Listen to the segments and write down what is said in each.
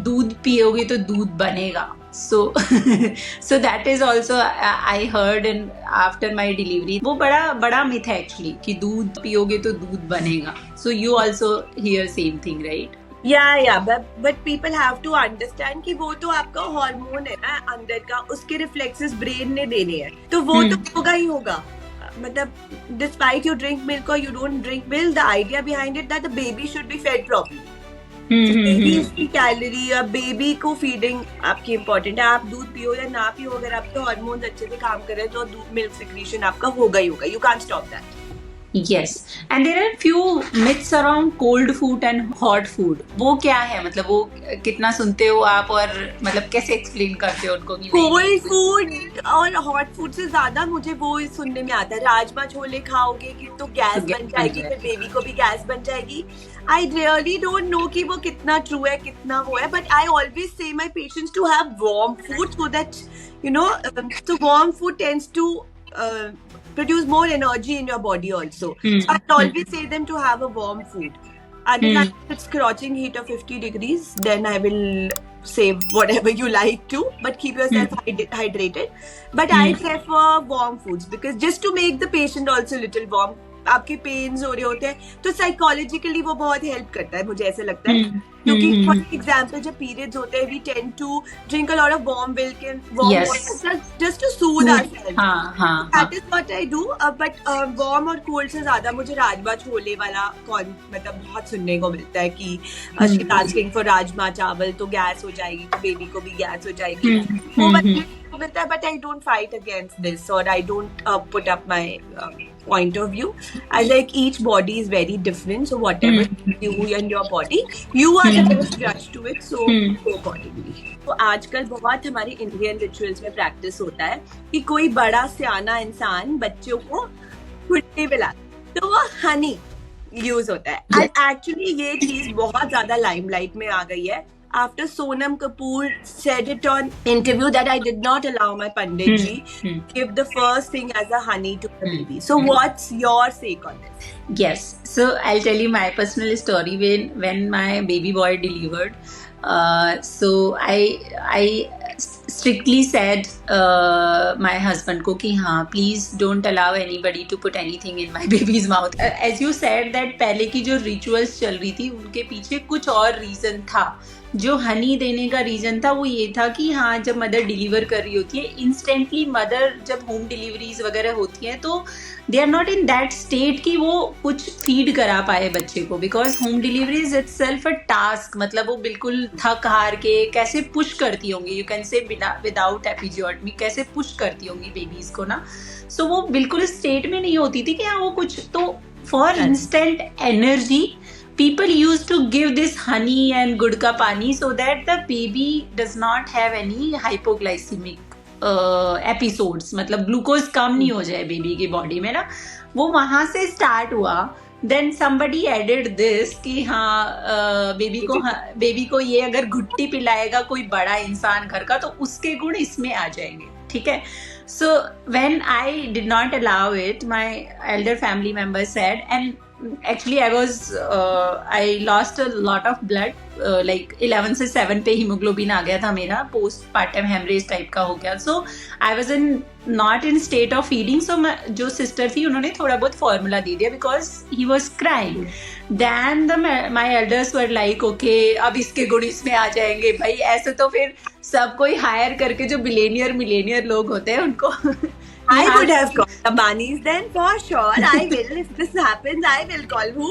दूध पियोगे तो दूध बनेगा. So that is also I heard and after my delivery. वो बड़ा myth है actually कि दूध पियोगे तो दूध बनेगा. So you also hear same thing, right? Yeah, but people have to understand कि वो तो आपका हार्मोन है ना अंदर का, उसके रिफ्लेक्सेस ब्रेन ने देने हैं, तो वो तो होगा ही होगा. मतलब despite you drink milk or you don't drink milk, the idea behind it that the baby should be fed properly. Baby की कैलोरी या बेबी को फीडिंग आपकी इम्पोर्टेंट है. आप दूध पियो या ना पियो, अगर आपके हार्मोन्स अच्छे से काम कर रहे हैं तो दूध मिल्क सिक्रीशन आपका होगा ही होगा. You can't stop that. Yes, and there are few myths around cold food and hot food. वो क्या है, मतलब वो कितना सुनते हो आप, और मतलब कैसे एक्सप्लेन करते हो उनको कि कोल्ड फूड और हॉट फूड से ज्यादा मुझे वो सुनने में आता है राजमा छोले खाओगे कि तो गैस बन जाएगी, फिर बेबी को भी गैस बन जाएगी. I really don't know कि वो कितना true है कितना वो है, but I always say my patients to have warm food so that you know, so warm food tends to produce more energy in your body also. So I always say them to have a warm food. Unless it's scorching heat of 50 degrees, then I will say whatever you like to, but keep yourself hydrated. But I prefer warm foods because just to make the patient also little warm. आपके pens हो रहे होते हैं तो psychologically वो बहुत help करता है, मुझे ऐसा लगता है. क्योंकि फॉर एग्जांपल जब पीरियड्स होते हैं, we tend to drink a lot of warm milk and warm water just to soothe ourself. That is what I do. But warm और कोल्ड से ज्यादा मुझे राजमा छोले वाला मतलब बहुत सुनने को मिलता है कि आस्किंग फॉर राजमा चावल तो गैस हो जाएगी, तो बेबी को भी गैस हो जाएगी. वो मिलता है, but I don't fight against this और I don't put up my point of view. I like each body is very different, so whatever you and your body, you are the best judge to it, so go accordingly. तो आजकल बहुत हमारे Indian rituals में practice होता है कि कोई बड़ा सियाना इंसान बच्चों को गुड्डी पिलाता, तो वो हनी यूज होता है. एंड एक्चुअली ये चीज बहुत ज्यादा लाइमलाइट में आ गई है after Sonam Kapoor said it on interview that I did not allow my Pandit ji give the first thing as a honey to the baby. So what's your take on this? Yes, so I'll tell you my personal story when my baby boy delivered. So I strictly said my husband को कि हाँ please don't allow anybody to put anything in my baby's mouth. As you said that पहले की जो rituals चल रही थी उनके पीछे कुछ और reason था. जो हनी देने का रीजन था वो ये था कि हाँ जब मदर डिलीवर कर रही होती है, इंस्टेंटली मदर जब होम डिलीवरीज वगैरह होती हैं तो they are not in that state कि वो कुछ फीड करा पाए बच्चे को, because home delivery is itself a task. मतलब वो बिल्कुल थक हार के कैसे पुश करती होंगी, you can say without episiotomy कैसे पुश करती होंगी बेबीज को ना. सो वो बिल्कुल स्टेट में नहीं होती थी कि हाँ वो कुछ. तो for instant energy people used to give this honey and gud ka pani so that the baby does not have any hypoglycemic episodes. मतलब ग्लूकोज कम नहीं हो जाए बेबी की बॉडी में ना. वो वहां से स्टार्ट हुआ. देन somebody added this कि हाँ बेबी को ये अगर घुट्टी पिलाएगा कोई बड़ा इंसान घर का तो उसके गुण इसमें आ जाएंगे. ठीक है. So when I did not allow it, my elder family member said, and actually I lost a lot of blood, like 11 से 7 पे हीमोग्लोबिन आ गया था मेरा, पोस्ट पार्टम हेमरेज टाइप का हो गया. So I was not in state of feeding. So जो sister थी उन्होंने थोड़ा बहुत फॉर्मूला दे दिया because he was crying. Then my elders were like okay अब इसके गुण इसमें आ जाएंगे भाई. ऐसे तो फिर सब कोई हायर करके जो मिलेनियर लोग होते हैं उनको I would have called the bunnies then for sure. I will. If this happens, I will call. Who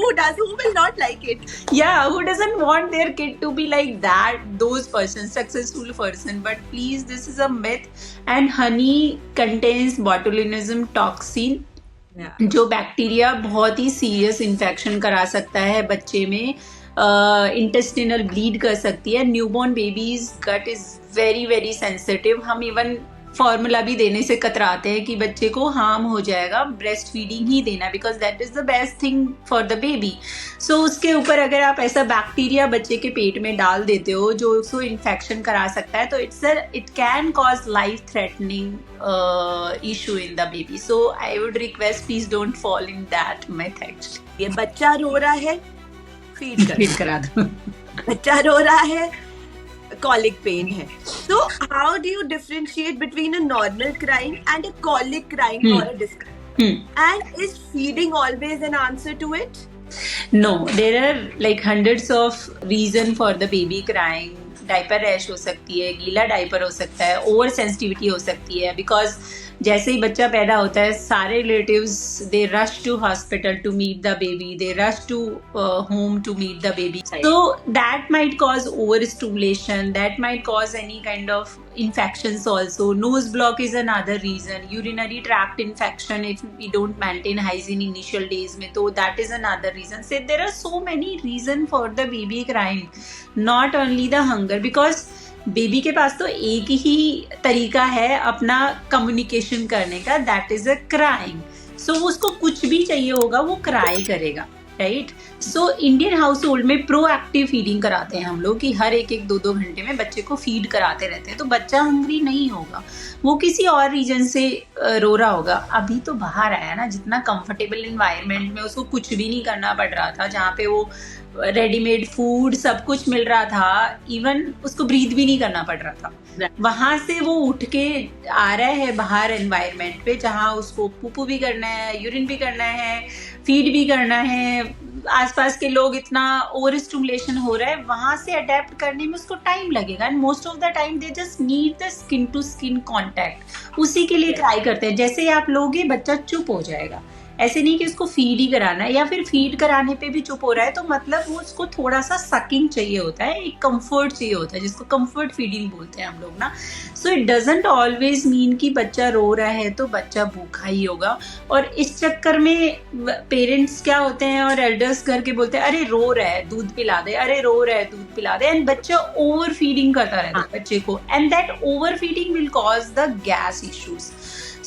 will not like it? Yeah, who doesn't want their kid to be like that? Those persons, successful person. But please, this is a myth. And honey contains botulinum toxin. जो bacteria बहुत ही serious infection करा सकता है बच्चे में. Intestinal bleed कर सकती है. Newborn babies gut is very very sensitive. हम इवन फॉर्मूला भी देने से कतराते हैं कि बच्चे को हार्म हो जाएगा. ब्रेस्ट फीडिंग ही देना because that is the best thing for the baby. So उसके ऊपर अगर आप ऐसा बैक्टीरिया बच्चे के पेट में डाल देते हो जो उसको इन्फेक्शन करा सकता है तो it can cause life threatening issue in the baby. So I would request please don't fall in that method. Actually ये बच्चा रो रहा है, फीड करा दो. बच्चा रो रहा है, colic pain है. So how do you differentiate between a normal crying and a colic crying or a discomfort? And is feeding always an answer to it? No, there are like hundreds of reason for the baby crying. Diaper rash हो सकती है, गीला diaper हो सकता है, over sensitivity हो सकती है, बिकॉज जैसे ही बच्चा पैदा होता है सारे relatives they rush to hospital to meet the baby, they rush to home to meet the baby. So that might cause overstimulation, that might cause any kind of infections also. Nose block is another reason. Urinary tract infection if we don't maintain hygiene initial days mein, so that is another reason. So there are so many reasons for the baby crying, not only the hunger, because baby के पास तो एक ही तरीका है अपना communication करने का, that is a crying. सो उसको कुछ भी चाहिए होगा वो क्राई करेगा, right. So Indian house hold में प्रोएक्टिव फीडिंग कराते हैं हम लोग कि हर एक 2 घंटे में बच्चे को फीड कराते रहते हैं, तो बच्चा हंग्री नहीं होगा, वो किसी और रीजन से रो रहा होगा. अभी तो बाहर आया ना, जितना कंफर्टेबल इन्वायरमेंट में उसको कुछ भी नहीं करना पड़ रहा था, जहाँ पे वो रेडीमेड फूड सब कुछ मिल रहा था, इवन उसको ब्रीथ भी नहीं करना पड़ रहा था. वहां से वो उठ के आ रहा है बाहर एनवायरनमेंट पे, जहाँ उसको पुपू भी करना है, यूरिन भी करना है, फीड भी करना है, आसपास के लोग इतना ओवर स्टिमुलेशन हो रहा है, वहां से अडेप्ट करने में उसको टाइम लगेगा. And most of the time they just need the skin to skin contact, उसी के लिए ट्राई करते हैं. जैसे ही आप लोगे बच्चा चुप हो जाएगा, ऐसे नहीं कि उसको फीड ही कराना है, या फिर फीड कराने पे भी चुप हो रहा है तो मतलब वो उसको थोड़ा सा सकिंग चाहिए होता है, एक कंफर्ट चाहिए होता है, जिसको कंफर्ट फीडिंग बोलते हैं हम लोग ना. So it doesn't always mean कि बच्चा रो रहा है तो बच्चा भूखा ही होगा. और इस चक्कर में पेरेंट्स क्या होते हैं और एल्डर्स घर के बोलते हैं अरे रो रहा है दूध पिला दे, अरे रो रहा है दूध पिला दे, एंड बच्चा ओवर फीडिंग करता रहता है बच्चे को, and that over feeding will cause the gas issues.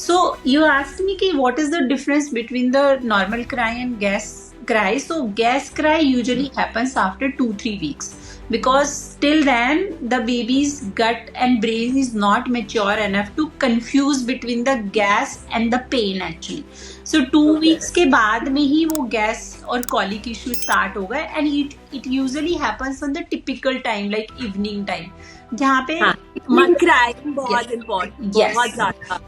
So you asked me कि what is the difference between the normal cry and gas cry. So gas cry usually happens after 2-3 weeks, because till then the baby's gut and brain is not mature enough to confuse between the gas and the pain actually. So 2 weeks के बाद में ही वो gas और colic issue start होगा, and it usually happens on the typical time like evening time, जहाँ पे crying बहुत important, बहुत ज़्यादा.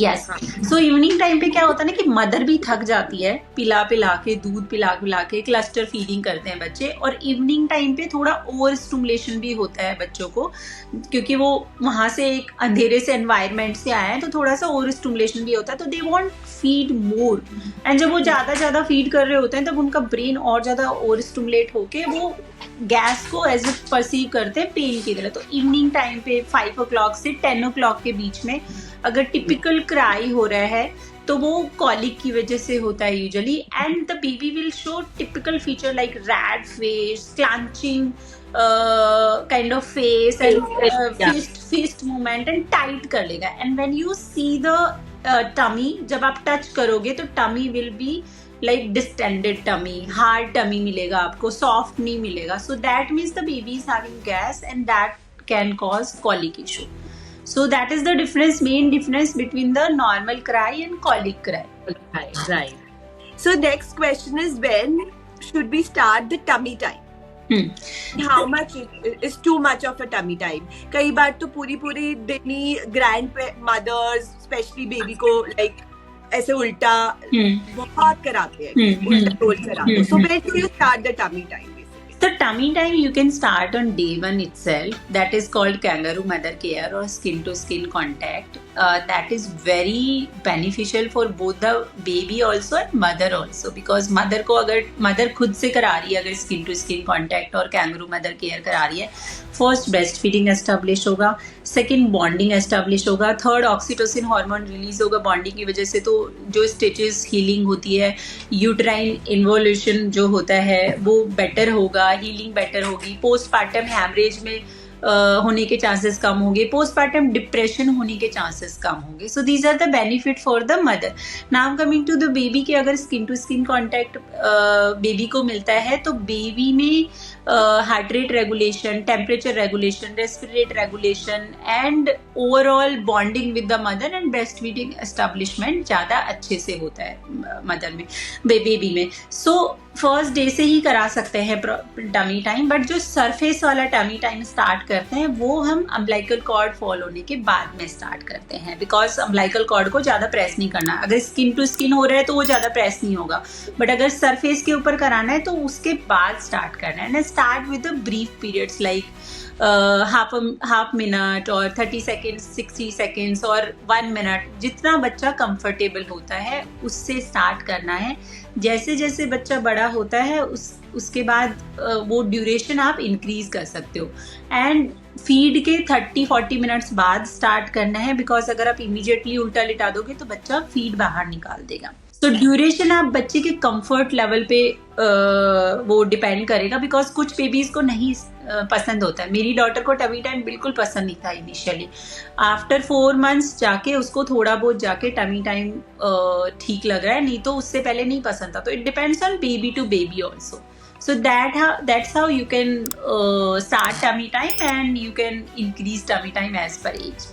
यस. सो इवनिंग टाइम पे क्या होता है ना कि मदर भी थक जाती है, पिला के दूध पिला के क्लस्टर फीडिंग करते हैं बच्चे, और इवनिंग टाइम पे थोड़ा ओवर स्टिमुलेशन भी होता है बच्चों को, क्योंकि वो वहाँ से एक अंधेरे से एनवायरनमेंट से आए हैं, तो थोड़ा सा ओवर स्टिमुलेशन भी होता है, तो they want feed more. And जब वो ज़्यादा फीड कर रहे होते हैं तब उनका ब्रेन और ज़्यादा ओवर स्टिमुलेट होके वो गैस को एज ए परसीव करते हैं पेन की तरह. तो इवनिंग टाइम पे 5 o'clock से 10 o'clock के बीच में अगर टिपिकल क्राई हो रहा है तो वो कॉलिक की वजह से होता है usually, and the baby will show typical feature like red face, clenching kind of face, and fist movement, and tight कर लेगा. And when you see the tummy, जब आप टच करोगे तो tummy will be like distended tummy, hard tummy मिलेगा आपको, soft नहीं मिलेगा. So that means the baby is having gas and that can cause colic issue. So that is the main difference between the normal cry and colic cry. Right. So next question is, when should we start the tummy time? How much is too much of a tummy time? कई बार तो पूरी दिन ही grandmothers, especially baby को like ऐसे उल्टा बहुत कराते हैं, उल्टा रोल कराते हैं. So when do you start the tummy time? The tummy time you can start on day 1 itself. That is called kangaroo mother care or skin to skin contact. That is very beneficial for both the baby also and mother also, because mother को अगर mother खुद से करा रही है अगर skin to skin contact और kangaroo mother care करा रही है, first breastfeeding establish होगा, second bonding establish होगा, third oxytocin hormone release होगा bonding की वजह से, तो जो stitches healing होती है, uterine involution जो होता है वो better होगा, healing better होगी, postpartum hemorrhage में होने के चांसेस कम होंगे, पोस्टपार्टम डिप्रेशन होने के चांसेस कम होंगे. So these are the benefit for the mother. Now coming to the baby के अगर skin to skin contact baby को मिलता है तो बेबी में heart rate regulation, temperature regulation, respiratory rate regulation, and overall bonding with the mother and breastfeeding establishment ज़्यादा अच्छे से होता है मदर में, बेबी में. So फर्स्ट डे से ही करा सकते हैं टमी टाइम, बट जो सरफेस वाला टमी टाइम स्टार्ट करते हैं वो हम अम्बिलिकल कॉर्ड फॉल होने के बाद में स्टार्ट करते हैं, बिकॉज अम्बिलिकल कॉर्ड को ज़्यादा प्रेस नहीं करना. अगर स्किन टू स्किन हो रहा है तो वो ज़्यादा प्रेस नहीं होगा, बट अगर सरफेस के ऊपर कराना है तो उसके बाद स्टार्ट करना है. And start with the brief periods like half minute और 30 सेकेंड्स, 60 सेकेंड्स और 1 मिनट, जितना बच्चा कंफर्टेबल होता है उससे स्टार्ट करना है. जैसे जैसे बच्चा बड़ा होता है उसके बाद वो ड्यूरेशन आप इंक्रीज कर सकते हो. एंड फीड के 30-40 मिनट्स बाद स्टार्ट करना है, बिकॉज अगर आप इमीडिएटली उल्टा लिटा दोगे तो बच्चा फीड बाहर निकाल देगा. तो ड्यूरेशन आप बच्चे के कंफर्ट लेवल पे वो डिपेंड करेगा, बिकॉज कुछ बेबीज को नहीं पसंद होता है. मेरी डॉटर को टमी टाइम बिल्कुल पसंद नहीं था इनिशियली. आफ्टर 4 मंथ्स जाके उसको थोड़ा बहुत जाके टमी टाइम ठीक लग रहा है, नहीं तो उससे पहले नहीं पसंद था. तो it depends on baby to baby also. So that's how you can start tummy time, and you can increase tummy time as per age.